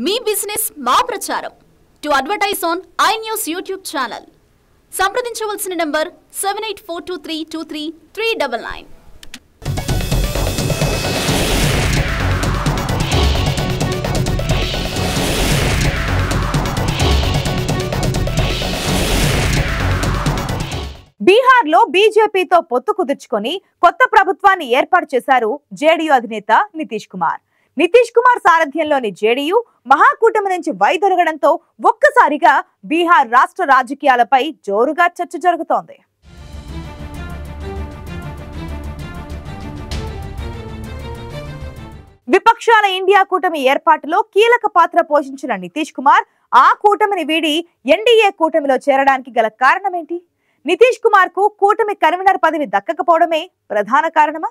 మీ business మా ప్రచారం to advertise on iNews YouTube channel సంప్రదించవలసిన నంబర్ 7842323399. బీహార్లో బీజేపీతో పొత్తు కుదుర్చుకొని కొత్త ప్రభుత్వాన్ని ఏర్పాటు చేశారు జేడీయూ అధినేత నితీష్ కుమార్. నితీష్ కుమార్ సారథ్యంలోని జేడీయూ మహాకూటమి నుంచి వైదొలగడంతో ఒక్కసారిగా బీహార్ రాష్ట్ర రాజకీయాలపై జోరుగా చర్చ జరుగుతోంది. విపక్షాల ఇండియా కూటమి ఏర్పాటులో కీలక పాత్ర పోషించిన నితీష్ కుమార్ ఆ కూటమిని వీడి ఎన్డీఏ కూటమిలో చేరడానికి గల కారణమేంటి? నితీష్ కుమార్ కు కూటమి కన్వీనర్ పదవి దక్కకపోవడమే ప్రధాన కారణమా?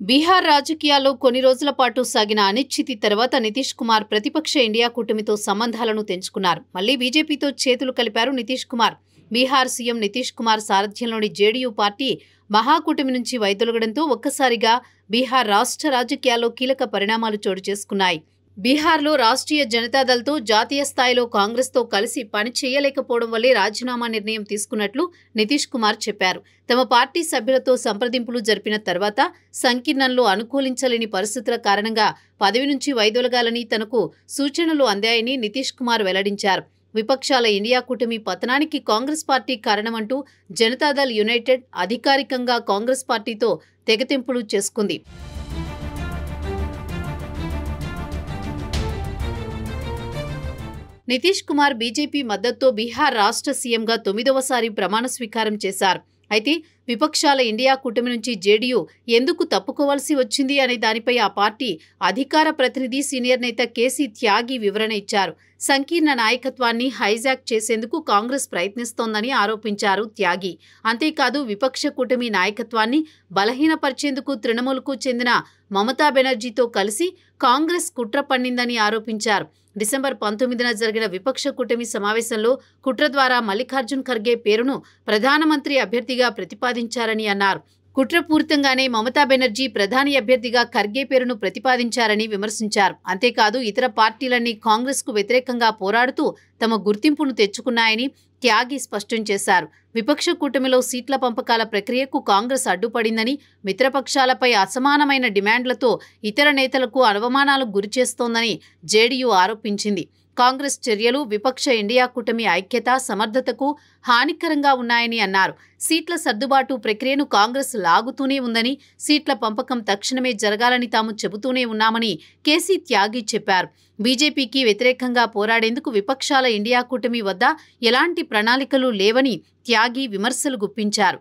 బీహార్ రాజకీయాల్లో కొన్ని రోజుల పాటు సాగిన అనిశ్చితి తర్వాత నితీష్ కుమార్ ప్రతిపక్ష ఇండియా కూటమితో సంబంధాలను తెంచుకున్నారు. మళ్లీ బీజేపీతో చేతులు కలిపారు నితీష్ కుమార్. బీహార్ సీఎం నితీష్ కుమార్ సారథ్యంలోని జేడీయూ పార్టీ మహాకూటమి నుంచి వైదొలగడంతో ఒక్కసారిగా బీహార్ రాష్ట్ర రాజకీయాల్లో కీలక పరిణామాలు చోటు చేసుకున్నాయి. బీహార్లో రాష్ట్రీయ జనతాదళ్తో జాతీయ స్థాయిలో కాంగ్రెస్తో కలిసి పని చేయలేకపోవడం వల్లే రాజీనామా నిర్ణయం తీసుకున్నట్లు నితీష్ కుమార్ చెప్పారు. తమ పార్టీ సభ్యులతో సంప్రదింపులు జరిపిన తర్వాత సంకీర్ణంలో అనుకూలించలేని పరిస్థితుల కారణంగా పదవి నుంచి వైదొలగాలని తనకు సూచనలు అందాయని నితీష్ కుమార్ వెల్లడించారు. విపక్షాల ఇండియా కూటమి పతనానికి కాంగ్రెస్ పార్టీ కారణమంటూ జనతాదళ్ యునైటెడ్ అధికారికంగా కాంగ్రెస్ పార్టీతో తెగతెంపులు చేసుకుంది. నితీష్ కుమార్ బీజేపీ మద్దతుతో బీహార్ రాష్ట్ర సీఎంగా 9వసారి ప్రమాణ స్వీకారం చేశారు. అయితే విపక్షాల ఇండియా కూటమి నుంచి జేడీయూ ఎందుకు తప్పుకోవాల్సి వచ్చింది అనే దానిపై ఆ పార్టీ అధికార ప్రతినిధి సీనియర్ నేత కేసీ త్యాగి వివరణ ఇచ్చారు. సంకీర్ణ నాయకత్వాన్ని హైజాక్ చేసేందుకు కాంగ్రెస్ ప్రయత్నిస్తోందని ఆరోపించారు త్యాగి. అంతేకాదు విపక్ష కూటమి నాయకత్వాన్ని బలహీనపరిచేందుకు తృణమూల్కు చెందిన మమతా బెనర్జీతో కలిసి కాంగ్రెస్ కుట్ర పన్నిందని ఆరోపించారు. డిసెంబర్ 19న జరిగిన విపక్ష కూటమి సమావేశంలో కుట్ర ద్వారా మల్లికార్జున్ ఖర్గే పేరును ప్రధానమంత్రి అభ్యర్థిగా ప్రతిపాదించారని అన్నారు. కుట్రపూరితంగానే మమతా బెనర్జీ ప్రధాని అభ్యర్థిగా ఖర్గే పేరును ప్రతిపాదించారని విమర్శించారు. అంతేకాదు ఇతర పార్టీలన్నీ కాంగ్రెస్కు వ్యతిరేకంగా పోరాడుతూ తమ గుర్తింపును తెచ్చుకున్నాయని త్యాగి స్పష్టం చేశారు. విపక్ష కూటమిలో సీట్ల పంపకాల ప్రక్రియకు కాంగ్రెస్ అడ్డుపడిందని, మిత్రపక్షాలపై అసమానమైన డిమాండ్లతో ఇతర నేతలకు అవమానాలకు గురిచేస్తోందని జేడీయూ ఆరోపించింది. కాంగ్రెస్ చర్యలు విపక్ష ఇండియా కూటమి ఐక్యత, సమర్థతకు హానికరంగా ఉన్నాయని అన్నారు. సీట్ల సర్దుబాటు ప్రక్రియను కాంగ్రెస్ లాగుతూనే ఉందని, సీట్ల పంపకం తక్షణమే జరగాలని తాము చెబుతూనే ఉన్నామని కేసీ త్యాగి చెప్పారు. బీజేపీకి వ్యతిరేకంగా పోరాడేందుకు విపక్షాల ఇండియా కూటమి వద్ద ఎలాంటి ప్రణాళికలు లేవని త్యాగి విమర్శలు గుప్పించారు.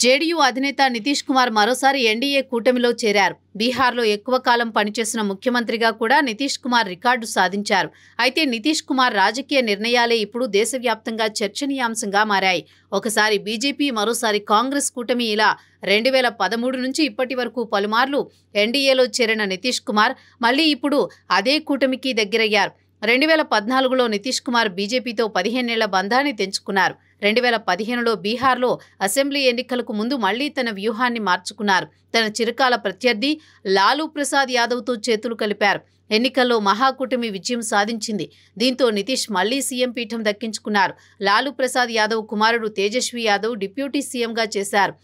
జేడీయూ అధినేత నితీష్ కుమార్ మరోసారి ఎన్డీఏ కూటమిలో చేరారు. బీహార్లో ఎక్కువ కాలం పనిచేసిన ముఖ్యమంత్రిగా కూడా నితీష్ కుమార్ రికార్డు సాధించారు. అయితే నితీష్ కుమార్ రాజకీయ నిర్ణయాలే ఇప్పుడు దేశవ్యాప్తంగా చర్చనీయాంశంగా మారాయి. ఒకసారి బీజేపీ, మరోసారి కాంగ్రెస్ కూటమి ఇలా 2013 నుంచి ఇప్పటి వరకు పలుమార్లు ఎన్డీఏలో చేరిన నితీష్ కుమార్ మళ్లీ ఇప్పుడు అదే కూటమికి దగ్గరయ్యారు. 2014లో నితీష్ కుమార్ బీజేపీతో 15 ఏళ్ల బంధాన్ని తెంచుకున్నారు. 2015లో బీహార్లో అసెంబ్లీ ఎన్నికలకు ముందు మళ్లీ తన వ్యూహాన్ని మార్చుకున్నారు. తన చిరకాల ప్రత్యర్థి లాలూ ప్రసాద్ యాదవ్తో చేతులు కలిపారు. ఎన్నికల్లో మహాకూటమి విజయం సాధించింది. దీంతో నితీష్ మళ్లీ సీఎం పీఠం దక్కించుకున్నారు. లాలూ ప్రసాద్ యాదవ్ కుమారుడు తేజస్వి యాదవ్ డిప్యూటీ సీఎంగా చేశారు.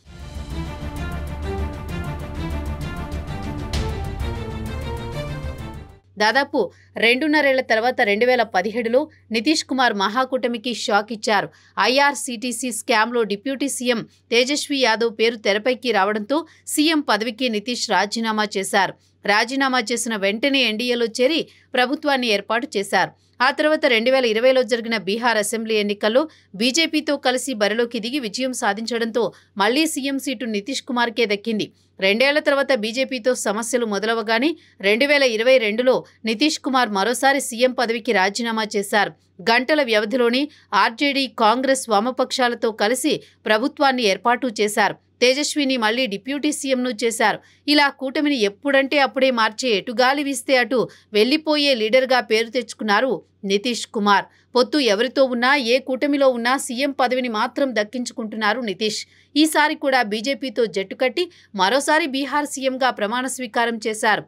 దాదాపు 2.5 ఏళ్ల తర్వాత 2017లో నితీష్ కుమార్ మహాకూటమికి షాక్ ఇచ్చారు. ఐఆర్సీటీసీ స్కామ్లో డిప్యూటీ సీఎం తేజస్వి యాదవ్ పేరు తెరపైకి రావడంతో సీఎం పదవికి నితీష్ రాజీనామా చేశారు. రాజీనామా చేసిన వెంటనే ఎన్డీఏలో చేరి ప్రభుత్వాన్ని ఏర్పాటు చేశారు. ఆ తర్వాత 2020లో జరిగిన బీహార్ అసెంబ్లీ ఎన్నికల్లో బీజేపీతో కలిసి బరిలోకి దిగి విజయం సాధించడంతో మళ్లీ సీఎం సీటు నితీష్ కుమార్కే దక్కింది. 2 ఏళ్ల తర్వాత బీజేపీతో సమస్యలు మొదలవగానే 2022లో నితీష్ కుమార్ మరోసారి సీఎం పదవికి రాజీనామా చేశారు. గంటల వ్యవధిలోనే ఆర్జేడీ, కాంగ్రెస్, వామపక్షాలతో కలిసి ప్రభుత్వాన్ని ఏర్పాటు చేశారు. తేజస్విని మళ్లీ డిప్యూటీ సీఎంను చేశారు. ఇలా కూటమిని ఎప్పుడంటే అప్పుడే మార్చే, ఎటుగాలి వీస్తే అటు వెళ్లిపోయే లీడర్గా పేరు తెచ్చుకున్నారు నితీష్ కుమార్. పొత్తు ఎవరితో ఉన్నా, ఏ కూటమిలో ఉన్నా సీఎం పదవిని మాత్రం దక్కించుకుంటున్నారు నితీష్. ఈసారి కూడా బీజేపీతో జట్టు కట్టి మరోసారి బీహార్ సీఎంగా ప్రమాణ స్వీకారం చేశారు.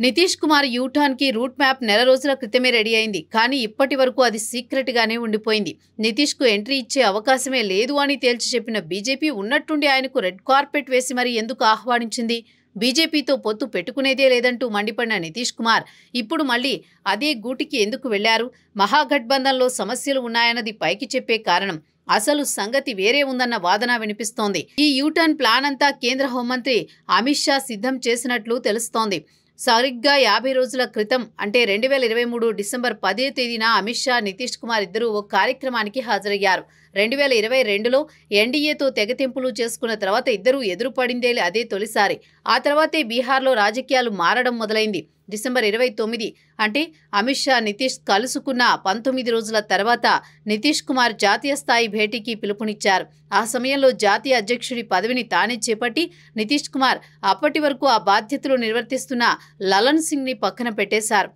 నితీష్ కుమార్ యూటర్న్కి రూట్ మ్యాప్ నెల రోజుల క్రితమే రెడీ అయింది. కానీ ఇప్పటి వరకు అది సీక్రెట్గానే ఉండిపోయింది. నితీష్కు ఎంట్రీ ఇచ్చే అవకాశమే లేదు అని తేల్చి చెప్పిన బీజేపీ ఉన్నట్టుండి ఆయనకు రెడ్ కార్పెట్ వేసి మరీ ఎందుకు ఆహ్వానించింది? బీజేపీతో పొత్తు పెట్టుకునేదే లేదంటూ మండిపడిన నితీష్ కుమార్ ఇప్పుడు మళ్లీ అదే గూటికి ఎందుకు వెళ్లారు? మహాగఠబంధన్లో సమస్యలు ఉన్నాయన్నది పైకి చెప్పే కారణం. అసలు సంగతి వేరే ఉందన్న వాదన వినిపిస్తోంది. ఈ యూటర్న్ ప్లాన్ అంతా కేంద్ర హోంమంత్రి అమిత్ షా సిద్ధం చేసినట్లు తెలుస్తోంది. సరిగ్గా 50 రోజుల క్రితం అంటే 2023 డిసెంబర్ 10వ తేదీన అమిత్ షా, నితీష్ కుమార్ ఇద్దరూ ఓ కార్యక్రమానికి హాజరయ్యారు. 2022లో ఎన్డీఏతో తెగతెంపులు చేసుకున్న తర్వాత ఇద్దరూ ఎదురుపడిందే అదే తొలిసారి. ఆ తర్వాతే బీహార్లో రాజకీయాలు మారడం మొదలైంది. డిసెంబర్ 29 అంటే అమిత్ షా, నితీష్ కలుసుకున్న 19 రోజుల తర్వాత నితీష్ కుమార్ జాతీయ స్థాయి భేటీకి పిలుపునిచ్చారు. ఆ సమయంలో జాతీయ అధ్యక్షుడి పదవిని తానే చేపట్టి నితీష్ కుమార్ అప్పటి వరకు ఆ బాధ్యతలు నిర్వర్తిస్తున్న లలన్ సింగ్ని పక్కన పెట్టేశారు.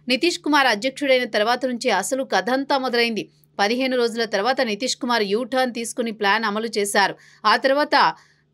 నితీష్ కుమార్ అధ్యక్షుడైన తర్వాత నుంచి అసలు కథంతా మొదలైంది. 15 రోజుల తర్వాత నితీష్ కుమార్ యూటర్న్ తీసుకుని ప్లాన్ అమలు చేశారు. ఆ తర్వాత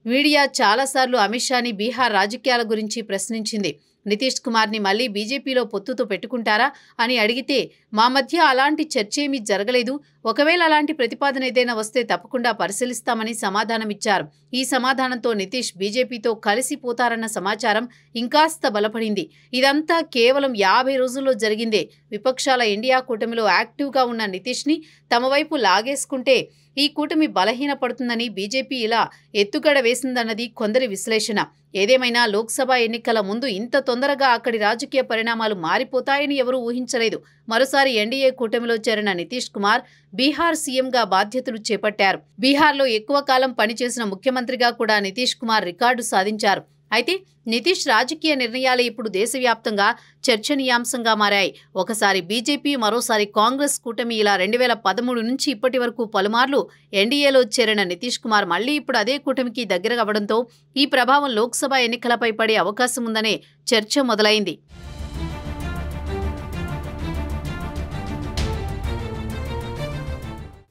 మీడియా చాలాసార్లు అమిత్ షాని బీహార్ రాజకీయాల గురించి ప్రశ్నించింది. నితీష్ కుమార్ని మళ్లీ బీజేపీలో పొత్తుతో పెట్టుకుంటారా అని అడిగితే మా మధ్య అలాంటి చర్చ ఏమీ జరగలేదు. ఒకవేళ అలాంటి ప్రతిపాదన ఏదైనా వస్తే తప్పకుండా పరిశీలిస్తామని సమాధానమిచ్చారు. ఈ సమాధానంతో నితీష్ బీజేపీతో కలిసిపోతారన్న సమాచారం ఇంకాస్త బలపడింది. ఇదంతా కేవలం 50 రోజుల్లో జరిగిందే. విపక్షాల ఇండియా కూటమిలో యాక్టివ్గా ఉన్న నితీష్ని తమ వైపు లాగేసుకుంటే ఈ కూటమి బలహీనపడుతుందని బీజేపీ ఇలా ఎత్తుగడ వేసిందన్నది కొందరి విశ్లేషణ. ఏదేమైనా లోక్సభ ఎన్నికల ముందు ఇంత తొందరగా అక్కడి రాజకీయ పరిణామాలు మారిపోతాయని ఎవరూ ఊహించలేదు. మరోసారి ఎన్డీఏ కూటమిలో చేరిన నితీష్ కుమార్ బీహార్ సీఎంగా బాధ్యతలు చేపట్టారు. బీహార్లో ఎక్కువ కాలం పనిచేసిన ముఖ్యమంత్రిగా కూడా నితీష్ కుమార్ రికార్డు సాధించారు. అయితే నితీష్ రాజకీయ నిర్ణయాలే ఇప్పుడు దేశవ్యాప్తంగా చర్చనీయాంశంగా మారాయి. ఒకసారి బీజేపీ, మరోసారి కాంగ్రెస్ కూటమి ఇలా 2013 నుంచి ఇప్పటి వరకు పలుమార్లు ఎన్డీఏలో చేరిన నితీష్ కుమార్ మళ్లీ ఇప్పుడు అదే కూటమికి దగ్గర అవ్వడంతో ఈ ప్రభావం లోక్సభ ఎన్నికలపై పడే అవకాశం ఉందనే చర్చ మొదలైంది.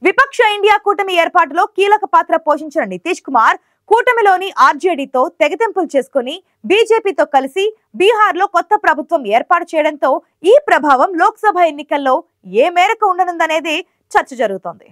విపక్ష ఇండియా కూటమి ఏర్పాటులో కీలక పాత్ర పోషించిన నితీష్ కుమార్ కూటమిలోని ఆర్జేడీతో తెగతెంపులు చేసుకుని బీజేపీతో కలిసి బీహార్లో కొత్త ప్రభుత్వం ఏర్పాటు చేయడంతో ఈ ప్రభావం లోక్సభ ఎన్నికల్లో ఏ మేరకు ఉండనుందనేది చర్చ జరుగుతోంది.